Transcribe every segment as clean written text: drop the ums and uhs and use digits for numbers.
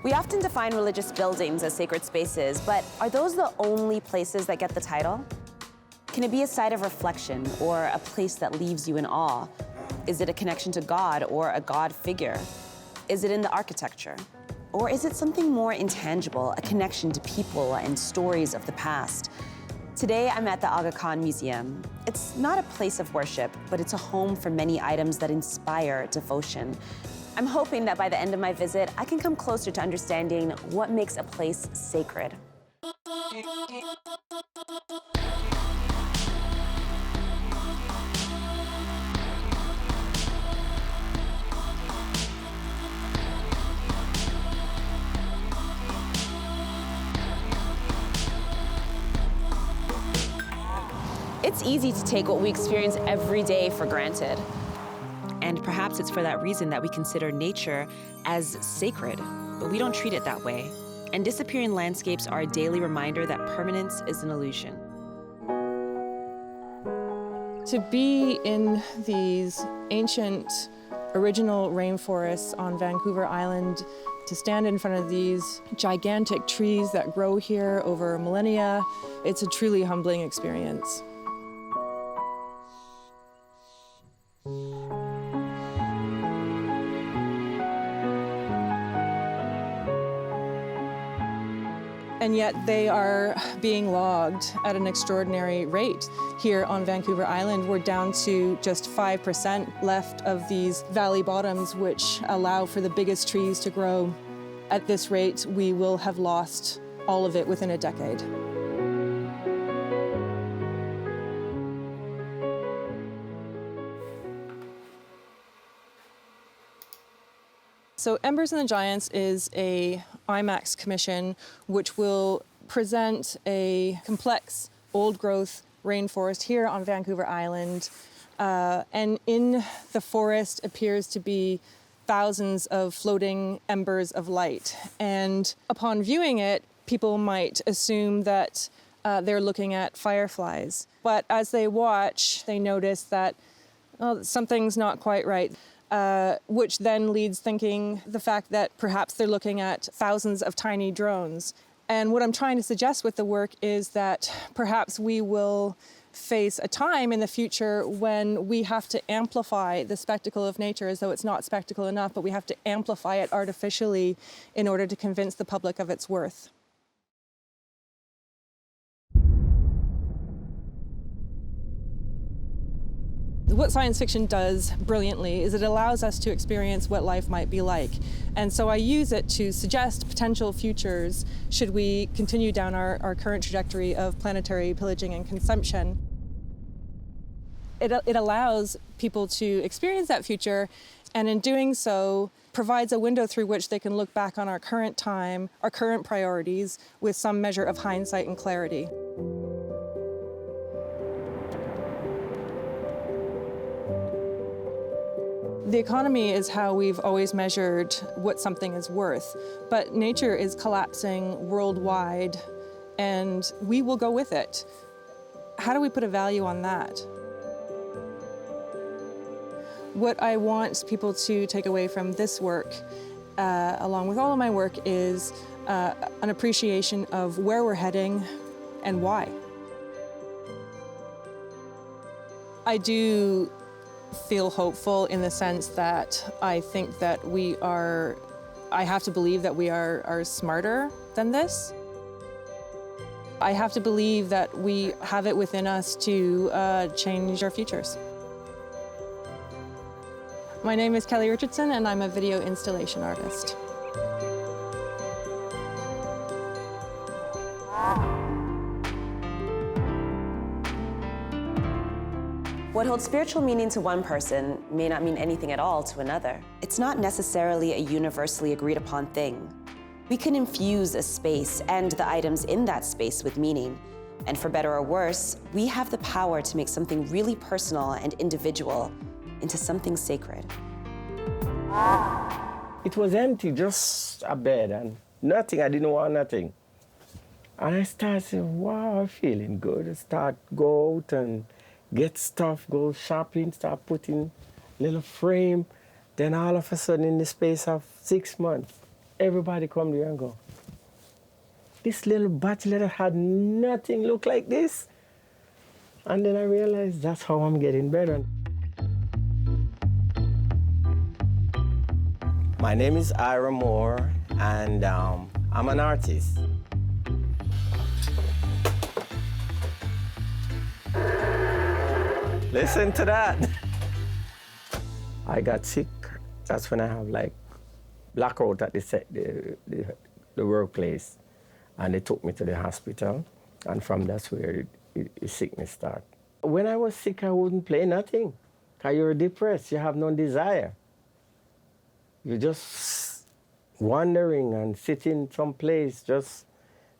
We often define religious buildings as sacred spaces, but are those the only places that get the title? Can it be a site of reflection or a place that leaves you in awe? Is it a connection to God or a God figure? Is it in the architecture? Or is it something more intangible, a connection to people and stories of the past? Today, I'm at the Aga Khan Museum. It's not a place of worship, but it's a home for many items that inspire devotion. I'm hoping that by the end of my visit, I can come closer to understanding what makes a place sacred. It's easy to take what we experience every day for granted. And perhaps it's for that reason that we consider nature as sacred, but we don't treat it that way. And disappearing landscapes are a daily reminder that permanence is an illusion. To be in these ancient, original rainforests on Vancouver Island, to stand in front of these gigantic trees that grow here over millennia, it's a truly humbling experience. And yet they are being logged at an extraordinary rate. Here on Vancouver Island, we're down to just 5% left of these valley bottoms, which allow for the biggest trees to grow. At this rate, we will have lost all of it within a decade. So Embers and the Giants is a IMAX commission which will present a complex old-growth rainforest here on Vancouver Island. And in the forest appears to be thousands of floating embers of light. And upon viewing it, people might assume that they're looking at fireflies. But as they watch, they notice that something's not quite right. Which then leads thinking the fact that perhaps they're looking at thousands of tiny drones. And what I'm trying to suggest with the work is that perhaps we will face a time in the future when we have to amplify the spectacle of nature as though it's not spectacle enough, but we have to amplify it artificially in order to convince the public of its worth. What science fiction does brilliantly is it allows us to experience what life might be like. And so I use it to suggest potential futures should we continue down our current trajectory of planetary pillaging and consumption. It allows people to experience that future, and in doing so, provides a window through which they can look back on our current time, our current priorities, with some measure of hindsight and clarity. The economy is how we've always measured what something is worth, but nature is collapsing worldwide, and we will go with it. How do we put a value on that? What I want people to take away from this work, along with all of my work, is an appreciation of where we're heading and why. I do feel hopeful in the sense that I think that I have to believe that we are smarter than this. I have to believe that we have it within us to change our futures. My name is Kelly Richardson, and I'm a video installation artist. What holds spiritual meaning to one person may not mean anything at all to another. It's not necessarily a universally agreed upon thing. We can infuse a space and the items in that space with meaning. And for better or worse, we have the power to make something really personal and individual into something sacred. It was empty, just a bed and nothing. I didn't want nothing. And I started saying, wow, I'm feeling good. I start go out and get stuff, go shopping, start putting little frame. Then all of a sudden, in the space of 6 months, everybody come there and go, this little bachelor that had nothing look like this. And then I realized that's how I'm getting better. My name is Ira Moore, and I'm an artist. Listen to that. I got sick. That's when I have like blackout at the workplace. And they took me to the hospital. And from that's where the sickness started. When I was sick, I wouldn't play nothing. Because you're depressed, you have no desire. You're just wandering and sitting someplace, just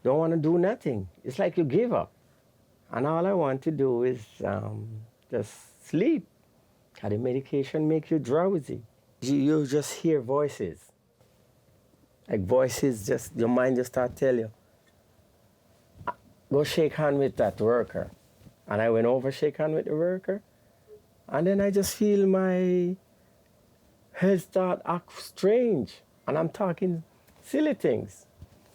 don't want to do nothing. It's like you give up. And all I want to do is just sleep. Because the medication makes you drowsy. You just hear voices. Like voices, just your mind just start telling you, go shake hand with that worker. And I went over, shake hand with the worker. And then I just feel my head start act strange. And I'm talking silly things.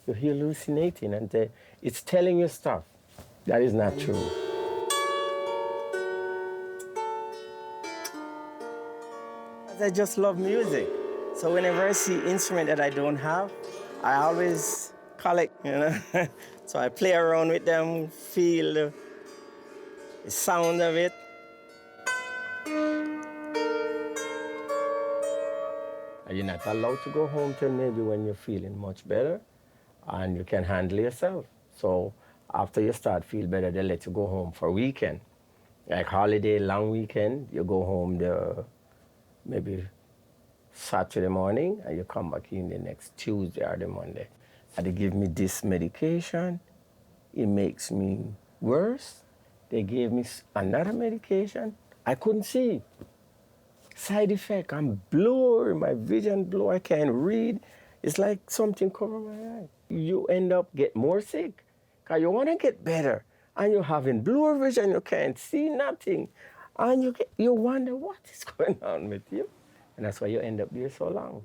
You're hallucinating and it's telling you stuff that is not true. I just love music. So whenever I see instrument that I don't have, I always collect, you know. So I play around with them, feel the sound of it. You're not allowed to go home till maybe when you're feeling much better and you can handle yourself. So after you start feel better, they let you go home for a weekend. Like holiday, long weekend, you go home maybe Saturday morning and you come back in the next Tuesday or the Monday. And they give me this medication. It makes me worse. They gave me another medication. I couldn't see. Side effect, I'm blurry, my vision blurry, I can't read. It's like something covered my eye. You end up get more sick because you want to get better and you're having blurry vision, you can't see nothing. And you wonder what is going on with you. And that's why you end up there so long.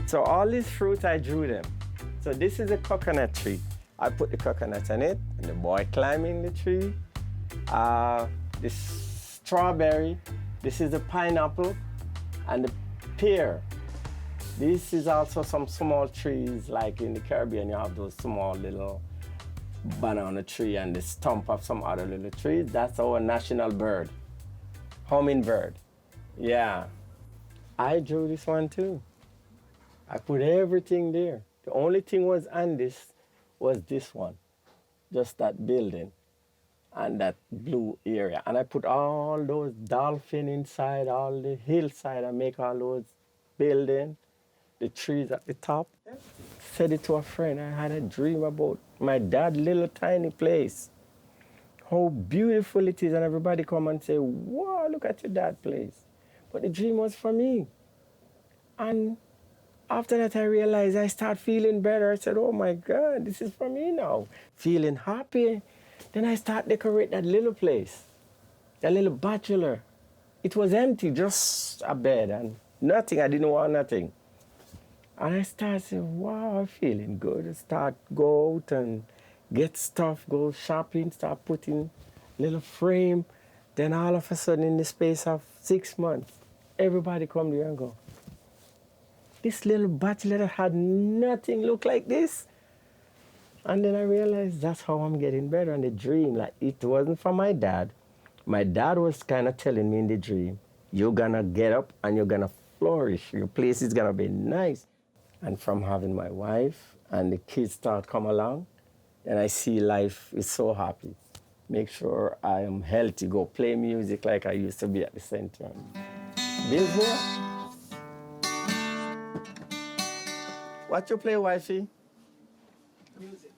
So all these fruit, I drew them. So this is a coconut tree. I put the coconut on it, and the boy climbing the tree. This strawberry, this is the pineapple, and the pear. This is also some small trees, like in the Caribbean, you have those small little banana tree and the stump of some other little trees. That's our national bird, hummingbird. Yeah. I drew this one too. I put everything there. The only thing was on this was this one, just that building and that blue area. And I put all those dolphins inside, all the hillside, I make all those buildings, the trees at the top. Said it to a friend, I had a dream about my dad's little tiny place. How beautiful it is, and everybody come and say, wow, look at your dad's place. But the dream was for me. And after that, I realized I start feeling better. I said, oh my God, this is for me now. Feeling happy. Then I start decorate that little place, that little bachelor. It was empty, just a bed and nothing. I didn't want nothing. And I started saying, wow, I'm feeling good. I start go out and get stuff, go shopping, start putting little frame. Then all of a sudden, in the space of 6 months, everybody come there and go, this little bachelor that had nothing look like this. And then I realized that's how I'm getting better. And the dream, like it wasn't for my dad. My dad was kind of telling me in the dream, you're gonna get up and you're gonna flourish. Your place is gonna be nice. And from having my wife and the kids start come along, then I see life is so happy. Make sure I am healthy, go play music like I used to be at the center. Build more. What you play, wifey? Music.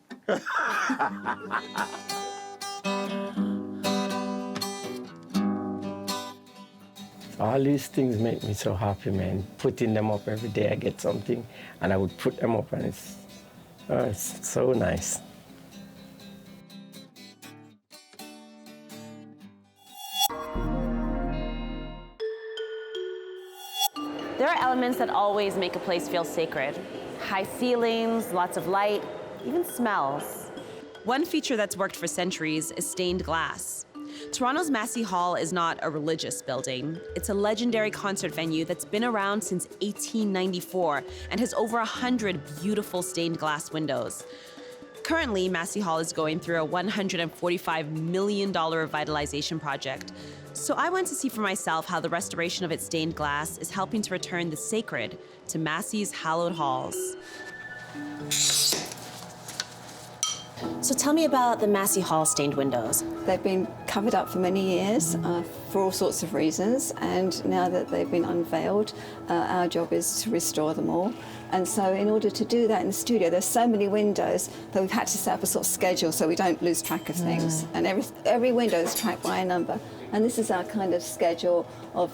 All these things make me so happy, man. Putting them up every day, I get something, and I would put them up, and it's so nice. There are elements that always make a place feel sacred. High ceilings, lots of light, even smells. One feature that's worked for centuries is stained glass. Toronto's Massey Hall is not a religious building. It's a legendary concert venue that's been around since 1894 and has over 100 beautiful stained glass windows. Currently, Massey Hall is going through a $145 million revitalization project. So I went to see for myself how the restoration of its stained glass is helping to return the sacred to Massey's hallowed halls. So tell me about the Massey Hall stained windows. They've been covered up for many years for all sorts of reasons, and now that they've been unveiled, our job is to restore them all. And so in order to do that in the studio, there's so many windows that we've had to set up a sort of schedule so we don't lose track of things. And every window is tracked by a number. And this is our kind of schedule of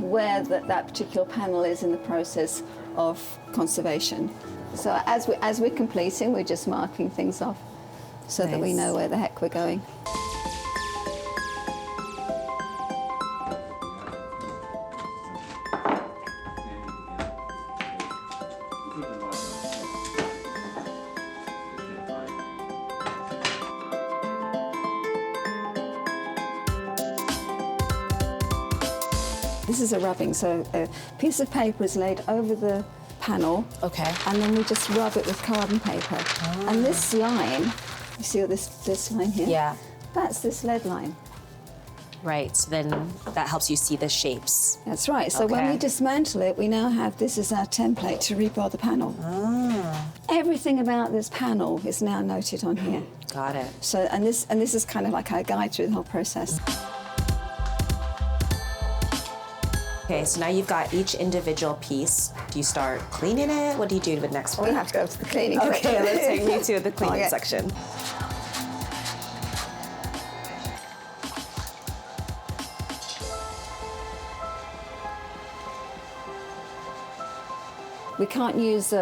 where that particular panel is in the process of conservation. So as we're completing, we're just marking things off so that we know where the heck we're going. This is a rubbing, so a piece of paper is laid over the panel. Okay. And then we just rub it with carbon paper. Ah. And this line, you see this line here? Yeah. That's this lead line. Right, so then that helps you see the shapes. That's right. So when we dismantle it, we now have this as our template to rebuild the panel. Ah. Everything about this panel is now noted on here. Got it. So and this is kind of like our guide through the whole process. Okay, so now you've got each individual piece. Do you start cleaning it? What do you do with the next one? We have to go to the cleaning. Okay, let's take me to the cleaning section. We can't use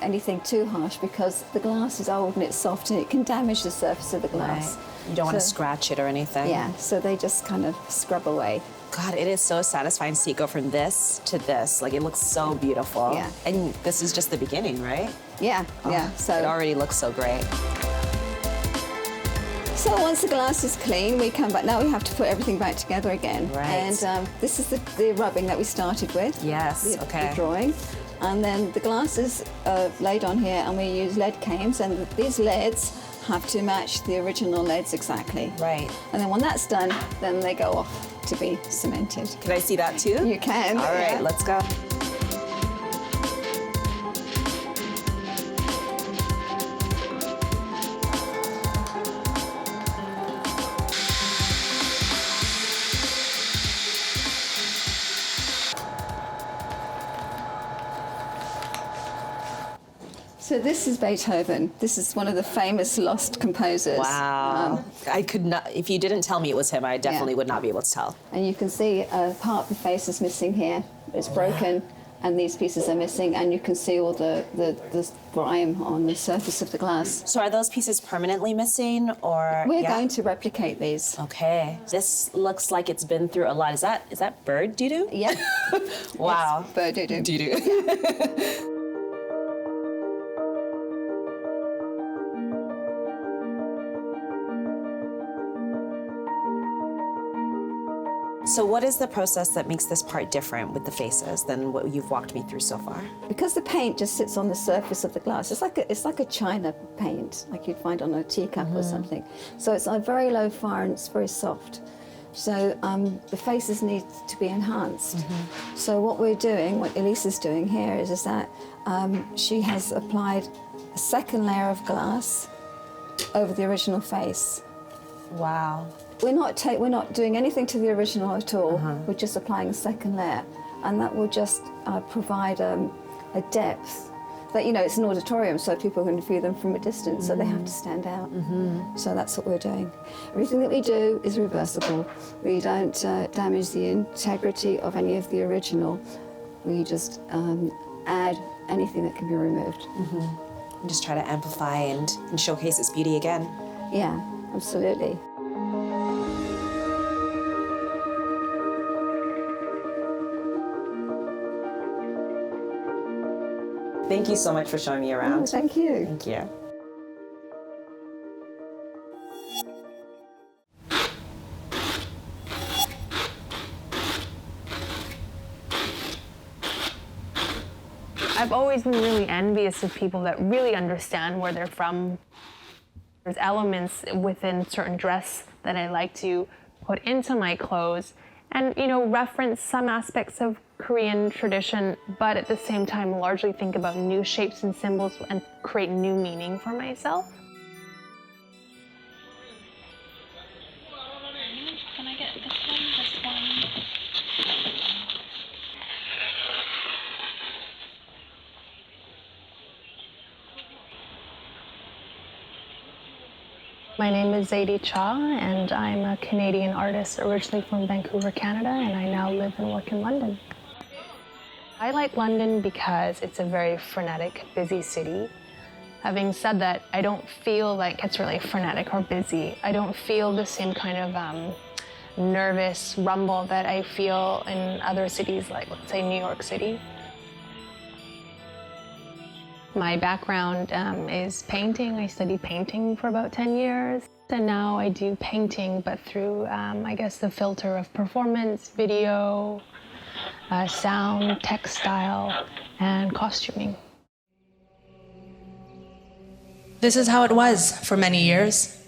anything too harsh because the glass is old and it's soft and it can damage the surface of the glass. Right. You don't want to scratch it or anything. Yeah, so they just kind of scrub away. God, it is so satisfying to see it go from this to this. Like, it looks so beautiful. Yeah. And this is just the beginning, right? Yeah, yeah. So it already looks so great. So once the glass is clean, we come back. Now we have to put everything back together again. Right. And this is the rubbing that we started with. Yes, the drawing. And then the glass is laid on here, and we use lead cames, and these leads have to match the original leads exactly. Right. And then when that's done, then they go off to be cemented. Can I see that too? You can. All right, let's go. So this is Beethoven. This is one of the famous lost composers. Wow. I could not, if you didn't tell me it was him, I definitely would not be able to tell. And you can see part of the face is missing here. It's broken, and these pieces are missing, and you can see all the grime on the surface of the glass. So are those pieces permanently missing, or? We're going to replicate these. Okay. This looks like it's been through a lot. Is that bird doo-doo? Yeah. Wow. It's bird doo-doo. Doo-doo. So what is the process that makes this part different with the faces than what you've walked me through so far? Because the paint just sits on the surface of the glass. It's like a china paint, like you'd find on a teacup or something. So it's on very low fire and it's very soft. So the faces need to be enhanced. So what we're doing, what Elisa's doing here is that she has applied a second layer of glass over the original face. Wow. We're not doing anything to the original at all. We're just applying a second layer, and that will just provide a depth. That, you know, it's an auditorium, so people can view them from a distance, so they have to stand out. So that's what we're doing. Everything that we do is reversible. We don't damage the integrity of any of the original. We just add anything that can be removed. And just try to amplify and showcase its beauty again. Yeah, absolutely. Thank you so much for showing me around. Thank you. Thank you. I've always been really envious of people that really understand where they're from. There's elements within certain dress that I like to put into my clothes and, you know, reference some aspects of Korean tradition, but at the same time largely think about new shapes and symbols and create new meaning for myself. Can I get this one, this one? My name is Aidy Cha, and I'm a Canadian artist originally from Vancouver, Canada, and I now live and work in London. I like London because it's a very frenetic, busy city. Having said that, I don't feel like it's really frenetic or busy. I don't feel the same kind of nervous rumble that I feel in other cities like, let's say, New York City. My background is painting. I studied painting for about 10 years. And now I do painting, but through, I guess, the filter of performance, video, sound, textile, and costuming. This is how it was for many years.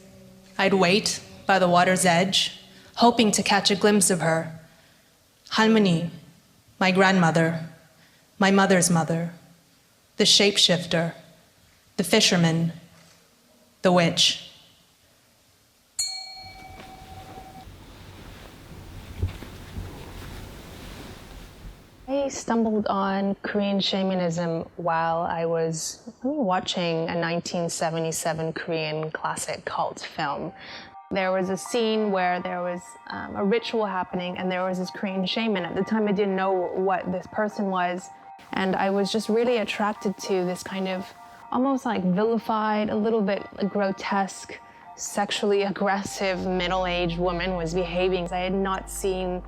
I'd wait by the water's edge, hoping to catch a glimpse of her. Halmoni, my grandmother, my mother's mother, the shapeshifter, the fisherman, the witch. I stumbled on Korean shamanism while I was watching a 1977 Korean classic cult film. There was a scene where there was a ritual happening and there was this Korean shaman. At the time I didn't know what this person was, and I was just really attracted to this kind of almost like vilified, a little bit grotesque, sexually aggressive middle-aged woman was behaving. I had not seen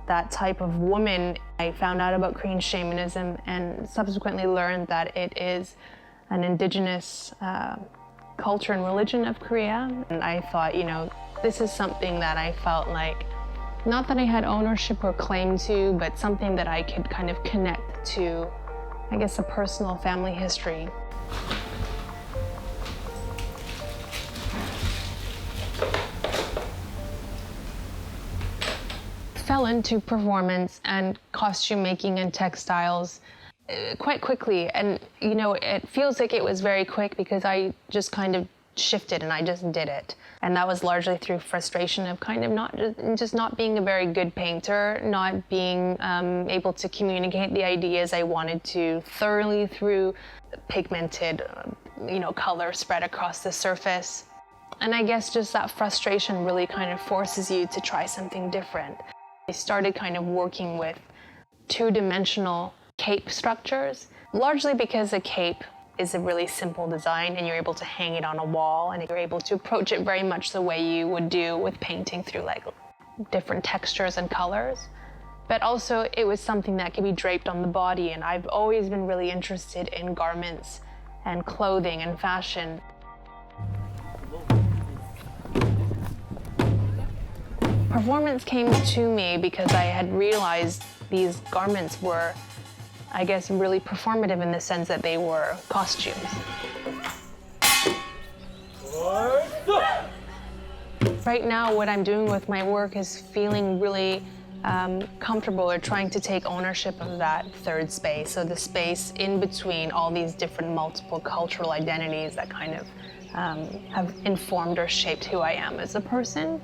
that type of woman. I found out about Korean shamanism and subsequently learned that it is an indigenous culture and religion of Korea. And I thought, you know, this is something that I felt like, not that I had ownership or claim to, but something that I could kind of connect to, I guess, a personal family history. Fell into performance and costume making and textiles quite quickly, and you know, it feels like it was very quick because I just kind of shifted and I just did it, and that was largely through frustration of kind of not being a very good painter, not being able to communicate the ideas I wanted to thoroughly through pigmented, you know, color spread across the surface, and I guess just that frustration really kind of forces you to try something different. I started kind of working with two-dimensional cape structures, largely because a cape is a really simple design and you're able to hang it on a wall and you're able to approach it very much the way you would do with painting through like different textures and colors. But also it was something that could be draped on the body, and I've always been really interested in garments and clothing and fashion. Performance came to me because I had realized these garments were, I guess, really performative in the sense that they were costumes. Right now, what I'm doing with my work is feeling really comfortable or trying to take ownership of that third space, so the space in between all these different multiple cultural identities that kind of have informed or shaped who I am as a person.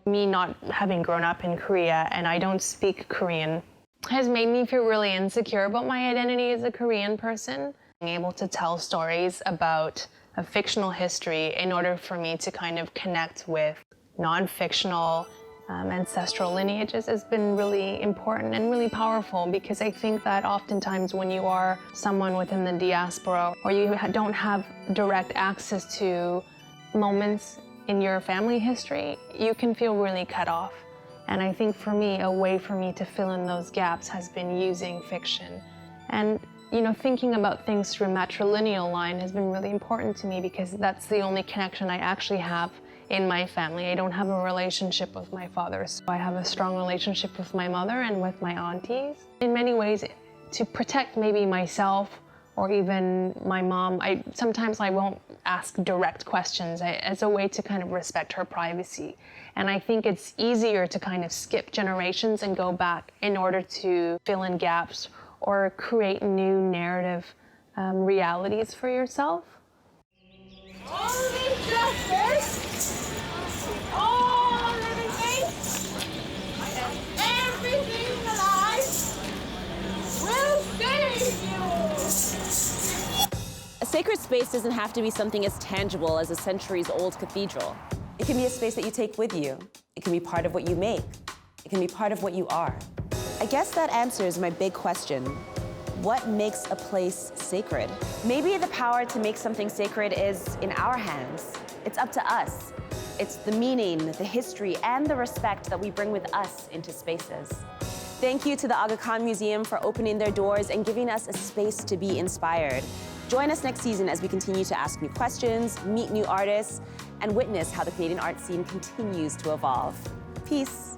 Me not having grown up in Korea and I don't speak Korean has made me feel really insecure about my identity as a Korean person. Being able to tell stories about a fictional history in order for me to kind of connect with non-fictional ancestral lineages has been really important and really powerful, because I think that oftentimes when you are someone within the diaspora or you don't have direct access to moments in your family history, you can feel really cut off. And I think for me, a way for me to fill in those gaps has been using fiction. And thinking about things through a matrilineal line has been really important to me because that's the only connection I actually have in my family. I don't have a relationship with my father, so I have a strong relationship with my mother and with my aunties. In many ways, to protect maybe myself or even my mom, sometimes I won't ask direct questions as a way to kind of respect her privacy. And I think it's easier to kind of skip generations and go back in order to fill in gaps or create new narrative realities for yourself. All disruptors, all living things, and everything alive will save you. A sacred space doesn't have to be something as tangible as a centuries-old cathedral. It can be a space that you take with you. It can be part of what you make. It can be part of what you are. I guess that answers my big question. What makes a place sacred? Maybe the power to make something sacred is in our hands. It's up to us. It's the meaning, the history, and the respect that we bring with us into spaces. Thank you to the Aga Khan Museum for opening their doors and giving us a space to be inspired. Join us next season as we continue to ask new questions, meet new artists, and witness how the Canadian art scene continues to evolve. Peace.